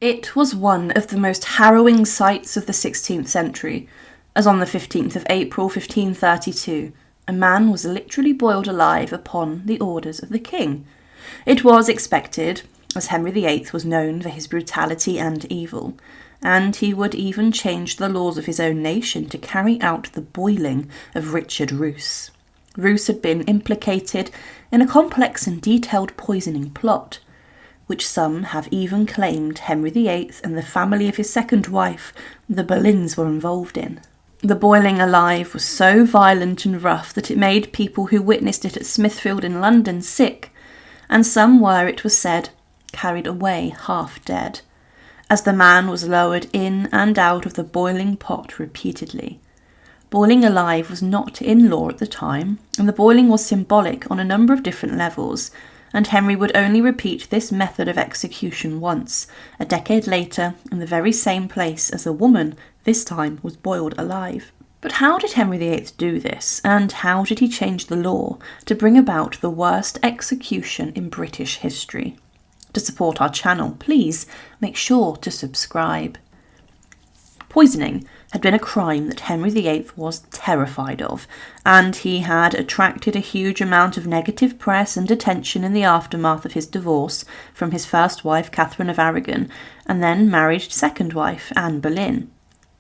It was one of the most harrowing sights of the 16th century, as on the 15th of April 1532, a man was literally boiled alive upon the orders of the king. It was expected, as Henry VIII was known for his brutality and evil, and he would even change the laws of his own nation to carry out the boiling of Richard Roose. Roose had been implicated in a complex and detailed poisoning plot, which some have even claimed Henry VIII and the family of his second wife, the Boleyns, were involved in. The boiling alive was so violent and rough that it made people who witnessed it at Smithfield in London sick, and some were, it was said, carried away half dead, as the man was lowered in and out of the boiling pot repeatedly. Boiling alive was not in law at the time, and the boiling was symbolic on a number of different levels, and Henry would only repeat this method of execution once, a decade later, in the very same place as a woman, this time, was boiled alive. But how did Henry VIII do this, and how did he change the law to bring about the worst execution in British history? To support our channel, please make sure to subscribe. Poisoning had been a crime that Henry VIII was terrified of, and he had attracted a huge amount of negative press and attention in the aftermath of his divorce from his first wife, Catherine of Aragon, and then married second wife, Anne Boleyn.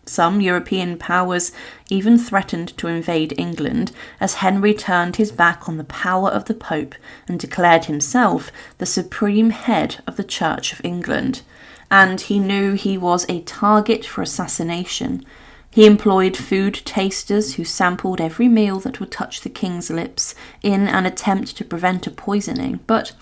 Some European powers even threatened to invade England, as Henry turned his back on the power of the Pope and declared himself the supreme head of the Church of England. And he knew he was a target for assassination. He employed food tasters who sampled every meal that would touch the king's lips in an attempt to prevent a poisoning. But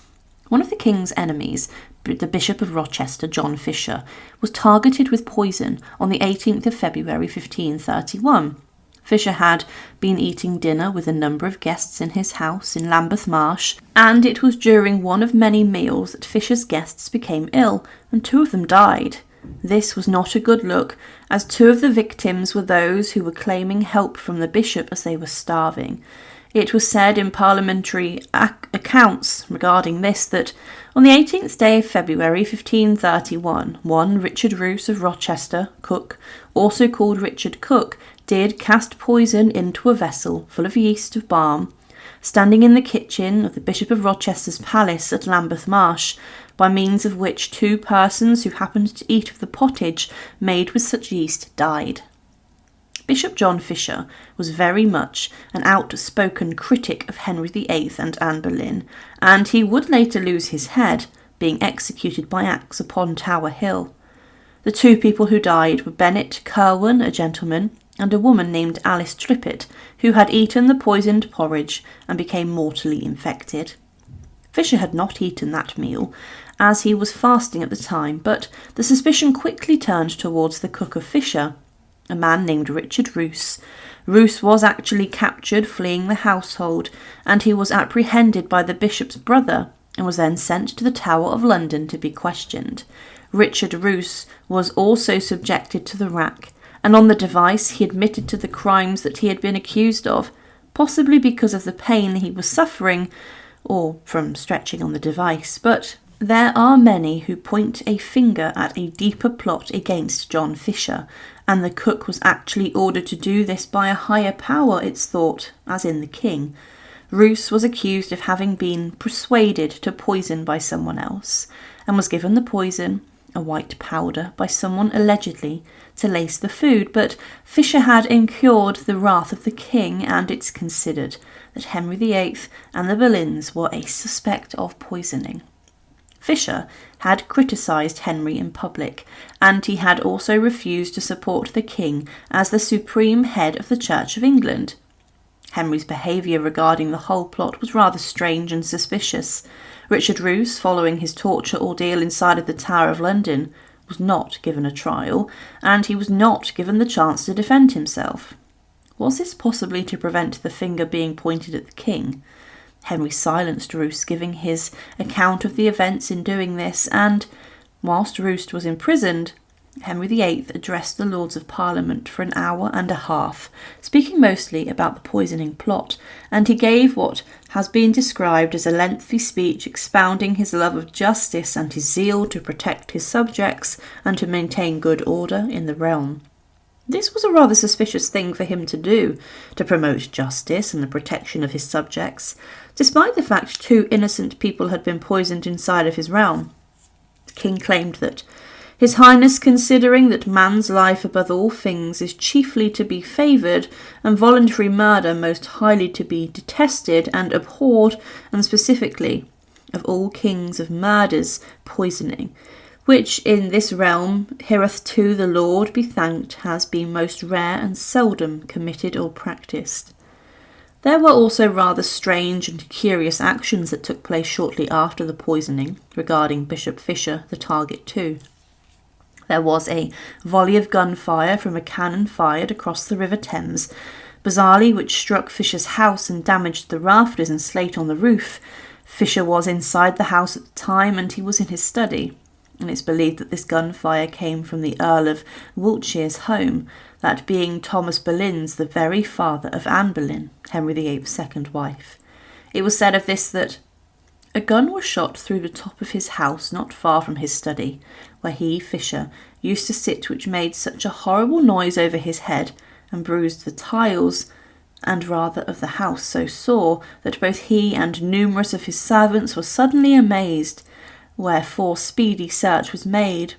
one of the king's enemies, the Bishop of Rochester, John Fisher, was targeted with poison on the 18th of February 1531. Fisher had been eating dinner with a number of guests in his house in Lambeth Marsh, and it was during one of many meals that Fisher's guests became ill, and 2 of them died. This was not a good look, as 2 of the victims were those who were claiming help from the bishop as they were starving. It was said in parliamentary accounts regarding this that on the 18th day of February 1531, one Richard Roose of Rochester, cook, also called Richard Cook, did cast poison into a vessel full of yeast of balm, standing in the kitchen of the Bishop of Rochester's palace at Lambeth Marsh, by means of which 2 persons who happened to eat of the pottage made with such yeast died. Bishop John Fisher was very much an outspoken critic of Henry VIII and Anne Boleyn, and he would later lose his head, being executed by axe upon Tower Hill. The 2 people who died were Bennet Kirwan, a gentleman, and a woman named Alice Trippitt, who had eaten the poisoned porridge and became mortally infected. Fisher had not eaten that meal, as he was fasting at the time, but the suspicion quickly turned towards the cook of Fisher, a man named Richard Roose. Roose was actually captured fleeing the household, and he was apprehended by the bishop's brother and was then sent to the Tower of London to be questioned. Richard Roose was also subjected to the rack, and on the device he admitted to the crimes that he had been accused of, possibly because of the pain he was suffering, or from stretching on the device. But there are many who point a finger at a deeper plot against John Fisher, and the cook was actually ordered to do this by a higher power, it's thought, as in the king. Roose was accused of having been persuaded to poison by someone else, and was given the poison, a white powder, by someone allegedly to lace the food, but Fisher had incurred the wrath of the king, and it's considered that Henry VIII and the Boleyns were a suspect of poisoning. Fisher had criticised Henry in public, and he had also refused to support the king as the supreme head of the Church of England. Henry's behaviour regarding the whole plot was rather strange and suspicious. Richard Roose, following his torture ordeal inside of the Tower of London, was not given a trial, and he was not given the chance to defend himself. Was this possibly to prevent the finger being pointed at the king? Henry silenced Roose, giving his account of the events in doing this, and, whilst Roose was imprisoned, Henry VIII addressed the Lords of Parliament for an hour and a half, speaking mostly about the poisoning plot, and he gave what has been described as a lengthy speech expounding his love of justice and his zeal to protect his subjects and to maintain good order in the realm. This was a rather suspicious thing for him to do, to promote justice and the protection of his subjects, despite the fact 2 innocent people had been poisoned inside of his realm. The king claimed that His Highness, considering that man's life above all things is chiefly to be favoured, and voluntary murder most highly to be detested and abhorred, and specifically of all kings of murders, poisoning, which in this realm hereunto the Lord be thanked has been most rare and seldom committed or practised. There were also rather strange and curious actions that took place shortly after the poisoning, regarding Bishop Fisher, the target too. There was a volley of gunfire from a cannon fired across the River Thames, bizarrely which struck Fisher's house and damaged the rafters and slate on the roof. Fisher was inside the house at the time, and he was in his study, and it's believed that this gunfire came from the Earl of Wiltshire's home, that being Thomas Boleyn's, the very father of Anne Boleyn, Henry VIII's second wife. It was said of this that a gun was shot through the top of his house not far from his study, where he, Fisher, used to sit, which made such a horrible noise over his head, and bruised the tiles, and rather of the house so sore, that both he and numerous of his servants were suddenly amazed, wherefore speedy search was made,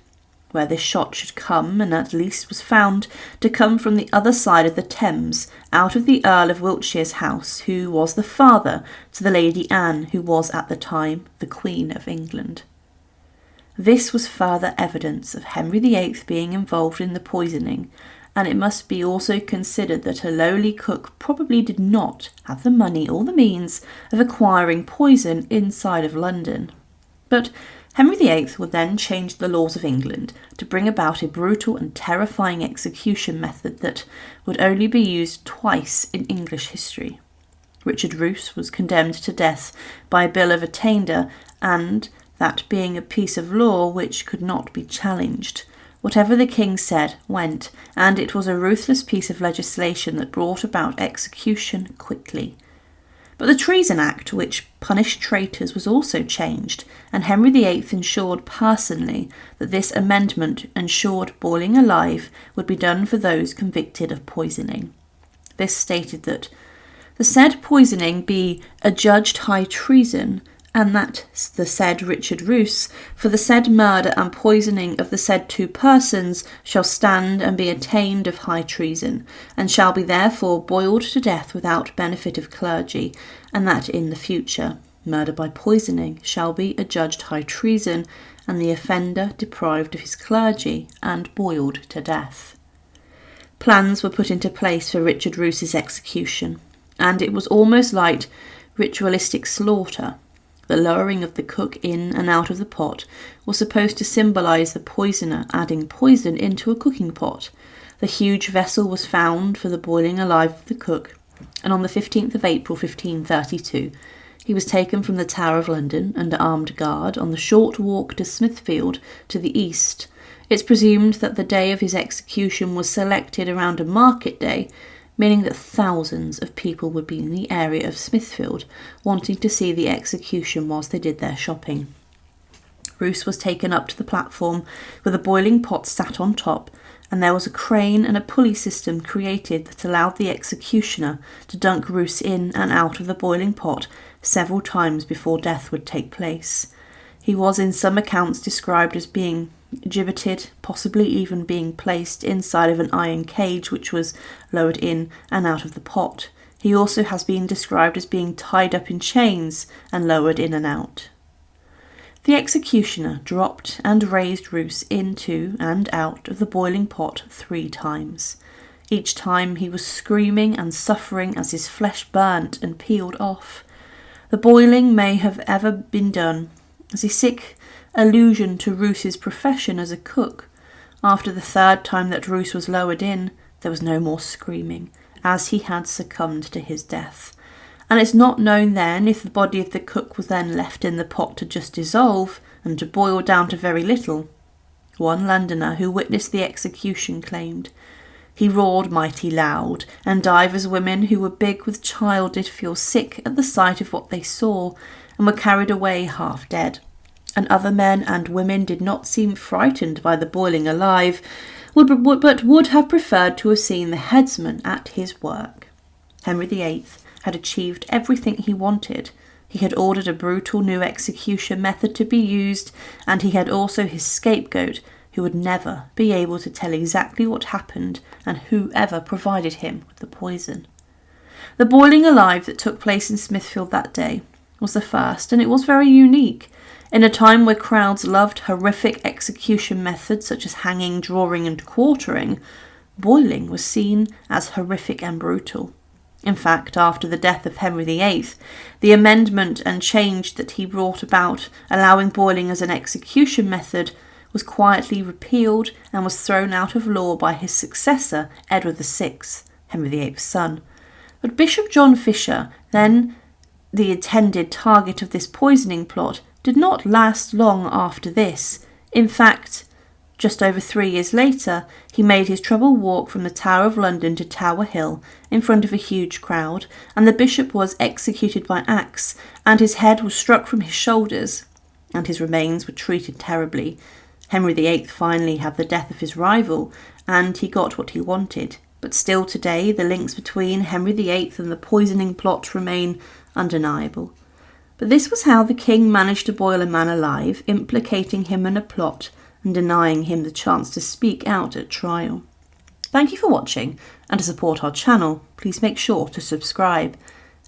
where this shot should come, and at least was found to come from the other side of the Thames, out of the Earl of Wiltshire's house, who was the father to the Lady Anne, who was at the time the Queen of England. This was further evidence of Henry VIII being involved in the poisoning, and it must be also considered that a lowly cook probably did not have the money or the means of acquiring poison inside of London. But Henry VIII would then change the laws of England to bring about a brutal and terrifying execution method that would only be used twice in English history. Richard Roose was condemned to death by a bill of attainder, and that being a piece of law which could not be challenged. Whatever the king said went, and it was a ruthless piece of legislation that brought about execution quickly. But the Treason Act, which punished traitors, was also changed, and Henry VIII ensured personally that this amendment ensured boiling alive would be done for those convicted of poisoning. This stated that the said poisoning be adjudged high treason, and that the said Richard Roose, for the said murder and poisoning of the said 2 persons, shall stand and be attainted of high treason, and shall be therefore boiled to death without benefit of clergy, and that in the future murder by poisoning shall be adjudged high treason, and the offender deprived of his clergy and boiled to death. Plans were put into place for Richard Roose's execution, and it was almost like ritualistic slaughter. The lowering of the cook in and out of the pot was supposed to symbolise the poisoner adding poison into a cooking pot. The huge vessel was found for the boiling alive of the cook, and on the 15th of April 1532 he was taken from the Tower of London under armed guard on the short walk to Smithfield to the east. It's presumed that the day of his execution was selected around a market day, meaning that thousands of people would be in the area of Smithfield, wanting to see the execution whilst they did their shopping. Roose was taken up to the platform with a boiling pot sat on top, and there was a crane and a pulley system created that allowed the executioner to dunk Roose in and out of the boiling pot several times before death would take place. He was in some accounts described as being gibbeted, possibly even being placed inside of an iron cage which was lowered in and out of the pot. He also has been described as being tied up in chains and lowered in and out. The executioner dropped and raised Roose into and out of the boiling pot 3 times. Each time he was screaming and suffering as his flesh burnt and peeled off. The boiling may have ever been done as a sick allusion to Roose's profession as a cook. After the 3rd time that Roose was lowered in, there was no more screaming, as he had succumbed to his death. And it's not known then if the body of the cook was then left in the pot to just dissolve and to boil down to very little, One Londoner who witnessed the execution claimed, "He roared mighty loud, and divers women who were big with child did feel sick at the sight of what they saw, and were carried away half dead. And other men and women did not seem frightened by the boiling alive, but would have preferred to have seen the headsman at his work." Henry VIII had achieved everything he wanted. He had ordered a brutal new execution method to be used, and he had also his scapegoat, who would never be able to tell exactly what happened and whoever provided him with the poison. The boiling alive that took place in Smithfield that day was the first, and it was very unique. In a time where crowds loved horrific execution methods such as hanging, drawing and quartering, boiling was seen as horrific and brutal. In fact, after the death of Henry VIII, the amendment and change that he brought about, allowing boiling as an execution method, was quietly repealed and was thrown out of law by his successor, Edward VI, Henry VIII's son. But Bishop John Fisher, then the intended target of this poisoning plot, did not last long after this. In fact, just over 3 years later, he made his troubled walk from the Tower of London to Tower Hill in front of a huge crowd, and the bishop was executed by axe, and his head was struck from his shoulders, and his remains were treated terribly. Henry VIII finally had the death of his rival, and he got what he wanted. But still today, the links between Henry VIII and the poisoning plot remain undeniable. But this was how the king managed to boil a man alive, implicating him in a plot and denying him the chance to speak out at trial. Thank you for watching, and to support our channel, please make sure to subscribe.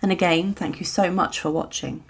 And again, thank you so much for watching.